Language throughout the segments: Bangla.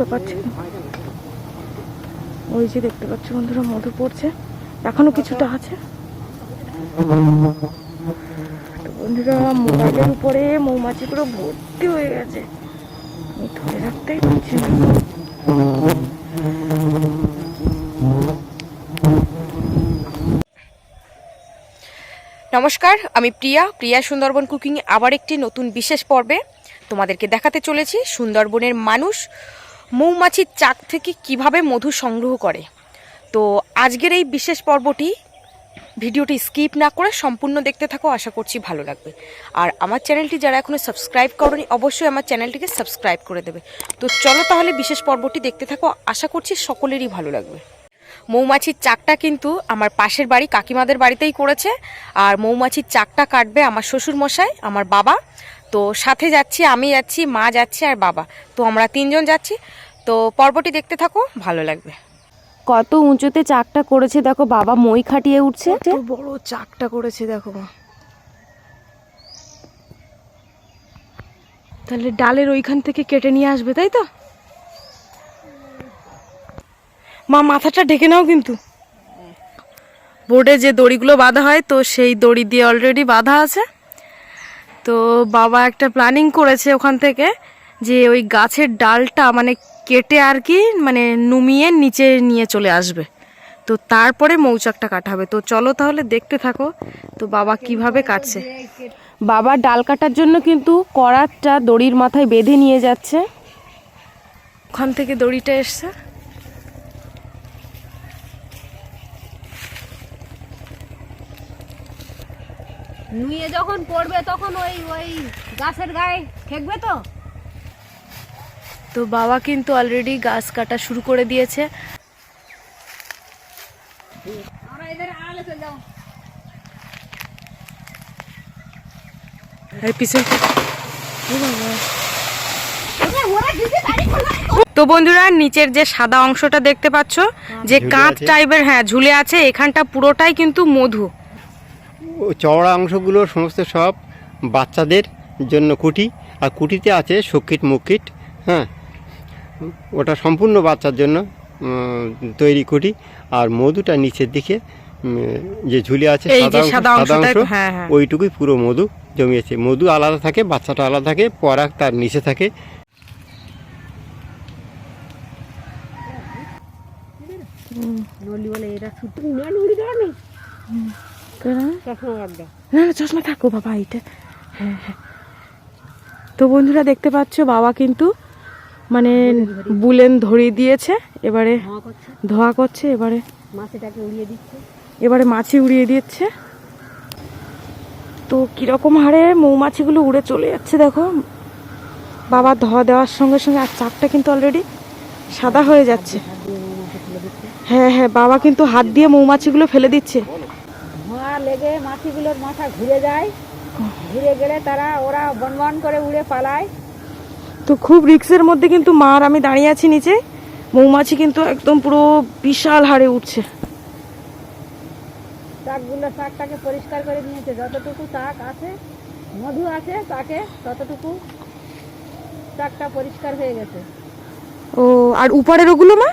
মধুটা পাচ্ছি। ওই যে দেখতে পাচ্ছ বন্ধুরা, মধু পড়ছে, এখনো কিছুটা আছে। বন্ধুরা মোবাইলের উপরে মৌমাছিগুলো ভর্তি হয়ে গেছে, আমি ধরে রাখতেই পারছি না। নমস্কার, আমি প্রিয়া সুন্দরবন কুকিং আবার একটি নতুন বিশেষ পর্বে তোমাদেরকে দেখাতে চলেছি সুন্দরবনের মানুষ মৌমাছির চাক থেকে কিভাবে মধু সংগ্রহ করে। তো আজকের এই বিশেষ পর্বটি ভিডিওটি স্কিপ না করে সম্পূর্ণ দেখতে থাকো, আশা করছি ভালো লাগবে। আর আমার চ্যানেলটি যারা এখনো সাবস্ক্রাইব করোনি অবশ্যই আমার চ্যানেলটিকে সাবস্ক্রাইব করে দেবে। তো চলো তাহলে বিশেষ পর্বটি দেখতে থাকো, আশা করছি সকলেরই ভালো লাগবে। মৌমাছির চাকটা কিন্তু আমার পাশের বাড়ি কাকিমাদের বাড়িতেই করেছে, আর মৌমাছির চাকটা কাটবে আমার শ্বশুর মশাই, আমার বাবা। তো সাথে যাচ্ছি, আমি যাচ্ছি, মা যাচ্ছে আর বাবা, তো আমরা তিনজন যাচ্ছি। তো পর্বটি দেখতে থাকো, ভালো লাগবে। কত উঁচুতে চাকটা করেছে দেখো, বাবা মই খাটিয়ে উঠছে। বড় চাকটা করেছে দেখো মা। তাহলে ডালের ওইখান থেকে কেটে নিয়ে আসবে, তাই তো মা? মাথাটা ঢেকে নাও কিন্তু। বোর্ডে যে দড়িগুলো বাঁধা হয়, তো সেই দড়ি দিয়ে অলরেডি বাঁধা আছে। তো বাবা একটা প্ল্যানিং করেছে ওখান থেকে, যে ওই গাছের ডালটা মানে কেটে আর কি মানে নুমিয়ে নিচে নিয়ে চলে আসবে, তো তারপরে মৌচাকটা কাটা হবে। তো চলো তাহলে দেখতে থাকো তো বাবা কিভাবে কাটছে। বাবা ডাল কাটার জন্য কিন্তু করাতটা দড়ির মাথায় বেঁধে নিয়ে যাচ্ছে। ওখান থেকে দড়িটা এসছে। নুয়ে যখন পড়বে তখন ওই ওই গাছের গায়ে ঠেকবে। তো বাবা কিন্তু অলরেডি গাছ কাটা শুরু করে দিয়েছে। তো বন্ধুরা নিচের যে সাদা অংশটা দেখতে পাচ্ছ, যে কাঁচ টাইপের ঝুলে আছে, এখানটা পুরোটাই কিন্তু মধু। চওড়া অংশগুলো সমস্ত সব বাচ্চাদের জন্য কুটি, আর কুটিতে আছে শোককিট মুখকিট। হ্যাঁ, ওটা সম্পূর্ণ বাচ্চার জন্য তৈরি কুটি। আর মধুটা নিচের দিকে যে ঝুলে আছে সাদা অংশ, ওইটুকুই পুরো মধু জমিয়েছে। মধু আলাদা থাকে, বাচ্চাটা আলাদা থাকে, পরাগ তার নিচে থাকে। চশমা থাকো বাবা, এইটা। হ্যাঁ হ্যাঁ। তো বন্ধুরা দেখতে পাচ্ছ বাবা কিন্তু মানে বুলেন ধরিয়ে দিয়েছে, এবারে ধোয়া করছে, এবারে মাছি উড়িয়ে দিচ্ছে। তো কিরকম হারে মৌমাছিগুলো উড়ে চলে যাচ্ছে দেখো বাবা ধোয়া দেওয়ার সঙ্গে সঙ্গে। আর চাকটা কিন্তু অলরেডি সাদা হয়ে যাচ্ছে। হ্যাঁ হ্যাঁ, বাবা কিন্তু হাত দিয়ে মৌমাছিগুলো ফেলে দিচ্ছে। ধোঁয়া লেগে মাছিগুলোর মাথা ঘুরে যায়, ঘুরে গেলে ওরা বনবন করে উড়ে পালায়। তো খুব রিস্কের মধ্যে কিন্তু মা আর আমি দাঁড়িয়ে আছি নিচে। মৌমাছি কিন্তু একদম পুরো বিশাল হারে উঠছে। চাকটাকে পরিষ্কার করে নিয়েছে, যতটুকু চাক আছে মধু আছে তাকে ততটুকু চাকটা পরিষ্কার হয়ে গেছে। ও আর উপরের ওগুলো মা?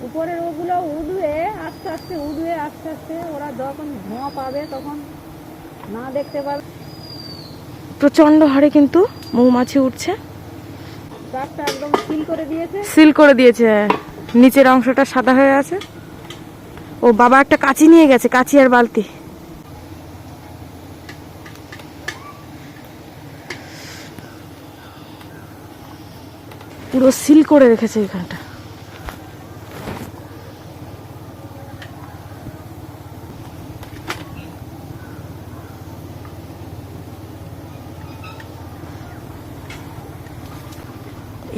উপরের ওগুলো উড়বে আস্তে আস্তে ওরা যখন ধোঁয়া পাবে তখন না দেখতে পাবে। প্রচন্ড হারে কিন্তু মৌমাছি উঠছে। চাকটা একদম সিল করে দিয়েছে, নিচের অংশটা সাদা হয়ে আছে। ও বাবা একটা কাঁচি নিয়ে গেছে, কাঁচি আর বালতি। পুরো সিল করে রেখেছে এখানটা।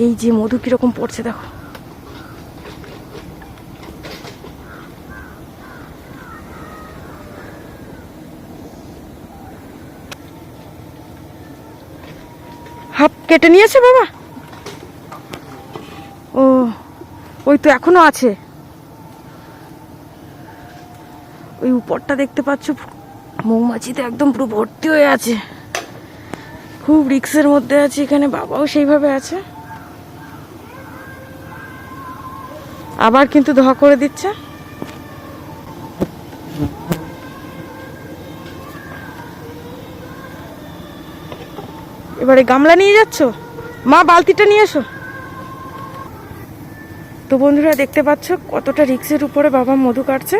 এই যে মধু কিরকম পড়ছে দেখো। হাফ কেটে নিয়েছে বাবা? ও ওই তো এখনো আছে, ওই উপরটা দেখতে পাচ্ছ মৌমাছিতে একদম পুরো ভর্তি হয়ে আছে। খুব রিস্কের মধ্যে আছে এখানে, বাবাও সেইভাবে আছে। আবার কিন্তু ধোয়া করে দিচ্ছে। এবারে গামলা নিয়ে যাচ্ছ? মা বালতিটা নিয়ে এসো। তো বন্ধুরা দেখতে পাচ্ছ কতটা রিক্সের উপরে বাবা মধু কাটছে।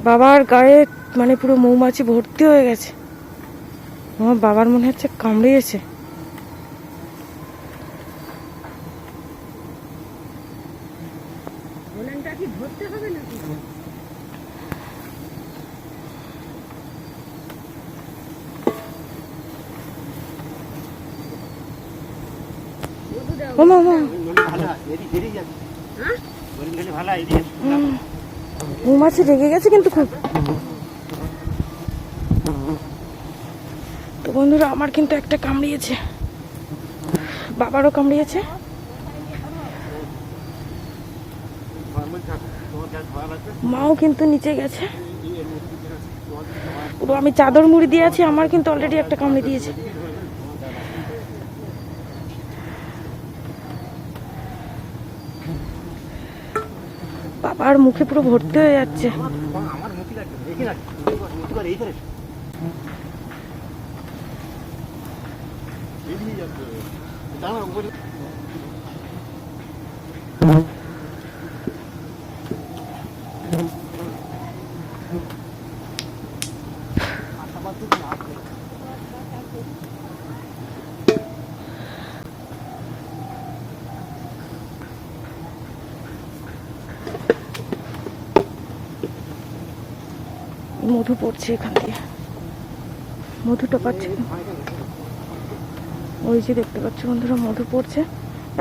বাবার গায়ে মানে পুরো মৌমাছি ভর্তি হয়ে গেছে। আমার বাবার মনে হচ্ছে কামড়িয়েছে। মৌমাছি রেগে গেছে কিন্তু খুব। তো বন্ধুরা আমার কিন্তু একটা কামড়িয়েছে, বাবারও কামড়িয়েছে। মাও কিন্তু নিচে গেছে। পুরো আমি চাদর মুড়ি দিয়ে আছি, আমার কিন্তু অলরেডি একটা কামড়ে দিয়েছে। বাবার মুখে পুরো ভর্তি হয়ে যাচ্ছে। মধু পড়ছে এখান দিয়ে, মধুটা পাচ্ছে। ওই যে দেখতে পাচ্ছ বন্ধুরা মধু পড়ছে,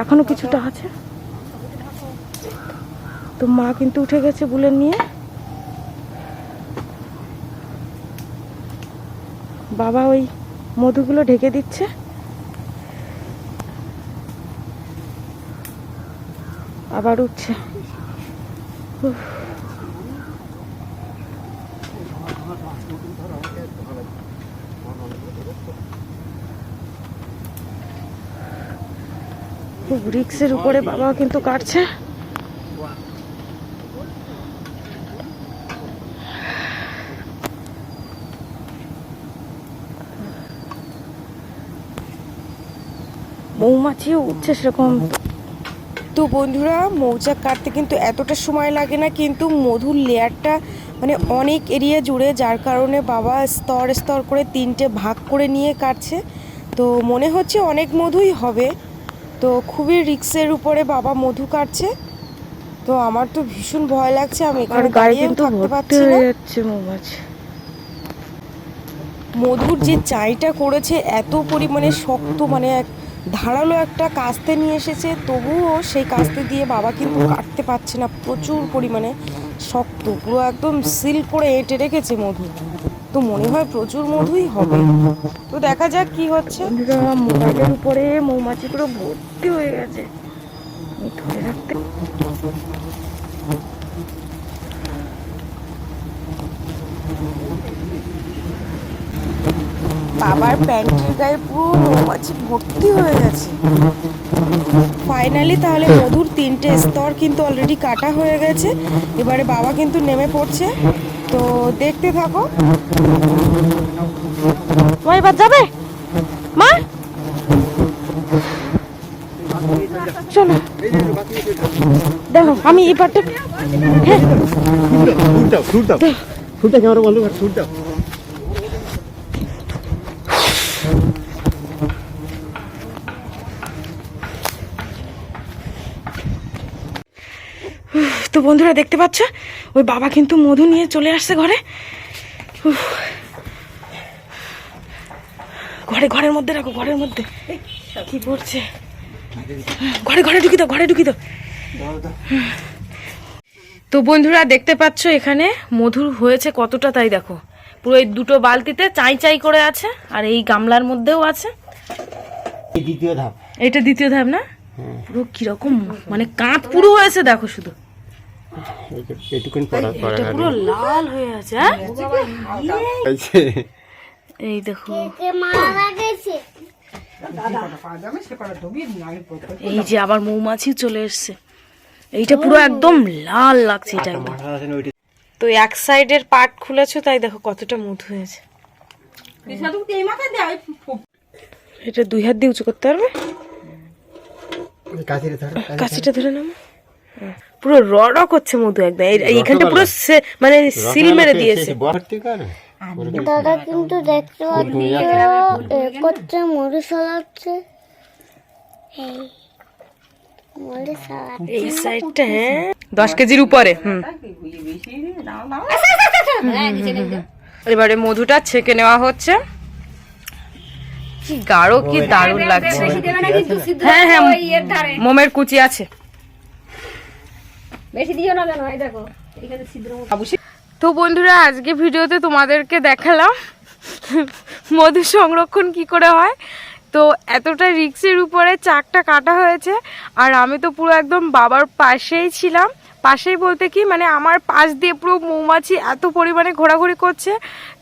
এখনো কিছুটা আছে। তো মা কিন্তু উঠে গেছে বুলেন নিয়ে। বাবা ওই মধুগুলো ঢেকে দিচ্ছে। আবার উঠছে। খুব রিক্সের উপরে বাবা কিন্তু কাটছে। মৌমাছিও উঠছে সেরকম। তো বন্ধুরা মৌচাক কাটতে কিন্তু এতটা সময় লাগে না, কিন্তু মধুর লেয়ারটা মানে অনেক এরিয়া জুড়ে, যার কারণে বাবা স্তর স্তর করে 3টে ভাগ করে নিয়ে কাটছে। তো মনে হচ্ছে অনেক মধুই হবে। তো খুবই রিক্সের উপরে বাবা মধু কাটছে। তো আমার তো ভীষণ ভয় লাগছে, আমি এখানে দাঁড়িয়েও থাকতে পারছি না। মধুর যে চাইটা করেছে এত পরিমাণে শক্ত, মানে ধারালো একটা কাস্তে নিয়ে এসেছে, তবুও সেই কাস্তে দিয়ে বাবা কিন্তু কাটতে পারছে না। প্রচুর পরিমাণে শক্ত, পুরো একদম সিল করে এঁটে রেখেছে মধু। তো মনে হয় প্রচুর মধুই হবে। তো দেখা যাক কি হচ্ছে। মোবাইলের উপরে মৌমাছি পুরো ভর্তি হয়ে গেছে। ধরে রাখতে বাবার প্যান্টের গায়ে পুরো মৌমাছি ভর্তি হয়ে গেছে। ফাইনালি তাহলে মধুর 3টে স্তর কিন্তু অলরেডি কাটা হয়ে গেছে। এবারে বাবা কিন্তু নেমে পড়ছে। তো দেখতে থাকো। মা এবার যাবে? মা চলো দেখো আমি এই পাটটা তো বন্ধুরা দেখতে পাচ্ছ ওই বাবা কিন্তু মধু নিয়ে চলে আসছে ঘরে। ঘরের মধ্যে রাখো, ঘরের মধ্যে কি পড়ছে। ঘরে ঢুকি দাও, ঘরে ঢুকি দাও। তো বন্ধুরা দেখতে পাচ্ছ এখানে মধু হয়েছে কতটা, তাই দেখো পুরো এই 2টো বালতিতে চাই চাই করে আছে, আর এই গামলার মধ্যেও আছে। দ্বিতীয় ধাপ, এটা দ্বিতীয় ধাপ না? পুরো কিরকম মানে কাঁচ পুরো হয়েছে দেখো, শুধু এটা পুরো লাল হয়ে আছে। এই দেখো, এই যে আবার মৌমাছি চলে এসছে। এইটা পুরো একদম লাল লাগছে এটা একদম। তো এক সাইডের পার্ট খুলেছো, তাই দেখো কতটা মধু হয়েছে। এটা 2 হাত দিয়ে উঁচু করতে পারবে? কাছিটা ধরে নাও। পুরো রড় করছে মধু একদম। এইখানটা পুরো মানে সিল মেরে দিয়েছে। দাদা কিন্তু দেখতে পাচ্ছি মধু ছড়াচ্ছে। এই সাইডটা, হ্যাঁ 10 কেজির উপরে। এবারে মধুটা ছেঁকে নেওয়া হচ্ছে। কি গাঢ়, কি দারুণ লাগছে। হ্যাঁ হ্যাঁ, মোমের কুচি আছে। বেশি দিও না কেন, এই দেখো এখানে ছিদ্র। তো বন্ধুরা, আজকে ভিডিওতে তোমাদেরকে দেখালাম মধু সংরক্ষণ কি করে হয়। তো এতটা রিক্সের উপরে চাকটা কাটা হয়েছে, আর আমি তো পুরো একদম বাবার পাশেই ছিলাম। পাশেই বলতে কি, মানে আমার পাশ দিয়ে পুরো মৌমাছি এত পরিমাণে ঘোরাঘুরি করছে।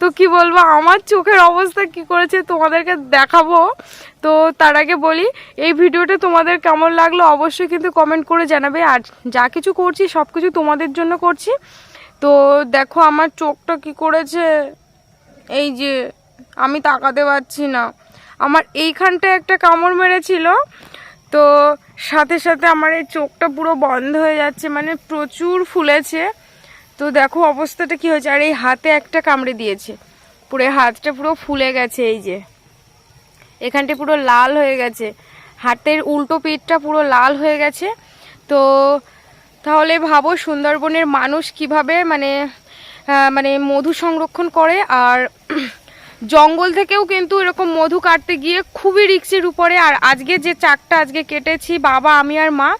তো কি বলবো, আমার চোখের অবস্থা কি করেছে তোমাদেরকে দেখাবো। তো তার আগে বলি, এই ভিডিওটা তোমাদের কেমন লাগলো অবশ্যই কিন্তু কমেন্ট করে জানাবে। আর যা কিছু করছি সব কিছু তোমাদের জন্য করছি। তো দেখো আমার চোখটা কি করেছে, এই যে আমি তাকাতে পারছি না। আমার এইখানটায় একটা কামড় মেরেছিল, তো সাথে সাথে আমার এই চোখটা পুরো বন্ধ হয়ে যাচ্ছে, মানে প্রচুর ফুলেছে। তো দেখো অবস্থাটা কি হয়েছে। আর এই হাতে একটা কামড়ে দিয়েছে, পুরো হাতটা পুরো ফুলে গেছে। এই যে এখানটা পুরো লাল হয়ে গেছে, হাতের উল্টো পিঠটা পুরো লাল হয়ে গেছে। তো তাহলে ভাবো সুন্দরবনের মানুষ কিভাবে মানে মধু সংরক্ষণ করে। আর জঙ্গল থেকেও কিন্তু এরকম মধু কাটতে গিয়ে খুবই রিক্সের উপরে। আর আজকে যে চাকটা আজকে কেটেছি বাবা, আমি আর মা,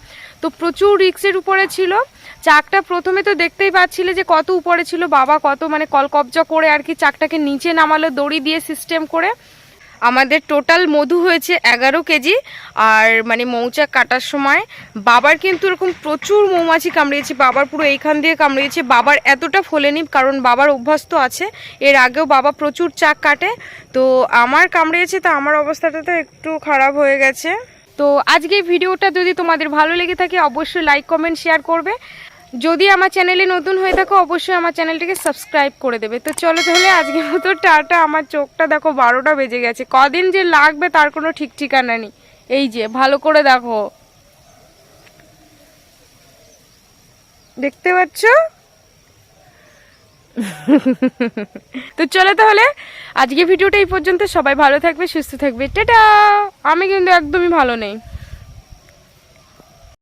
তো প্রচুর রিক্সের উপরে ছিল। চাকটা প্রথমে তো দেখতেই পাচ্ছিলে যে কত উপরে ছিল। বাবা কত মানে কলকবজা করে আর কি চাকটাকে নিচে নামালো দড়ি দিয়ে সিস্টেম করে। আমাদের টোটাল মধু হয়েছে 11 কেজি। আর মানে মৌচাক কাটার সময় বাবার কিন্তু এরকম প্রচুর মৌমাছি কামড়িয়েছে। বাবার পুরো এইখান দিয়ে কামড়িয়েছে। বাবার এতটা ফোলেনি, কারণ বাবার অভ্যস্ত আছে, এর আগেও বাবা প্রচুর চাক কাটে। তো আমার কামড়িয়েছে, তো আমার অবস্থাটা তো একটু খারাপ হয়ে গেছে। তো আজকে এই ভিডিওটা যদি তোমাদের ভালো লেগে থাকে অবশ্যই লাইক কমেন্ট শেয়ার করবে। যদি আমার চ্যানেলে নতুন হয়ে থাকো অবশ্যই আমার চ্যানেলটিকে সাবস্ক্রাইব করে দেবে। তো চলো তাহলে আজকের মতো টাটা। আমার চোখটা দেখো 12টা বেজে গেছে, কদিন যে লাগবে তার কোনো ঠিক ঠিকানা নেই। এই যে ভালো করে দেখো, দেখতে পাচ্ছ? তো চলো তাহলে আজকে ভিডিওটা এই পর্যন্ত। সবাই ভালো থাকবে, সুস্থ থাকবে, টাটা। আমি কিন্তু একদমই ভালো নেই।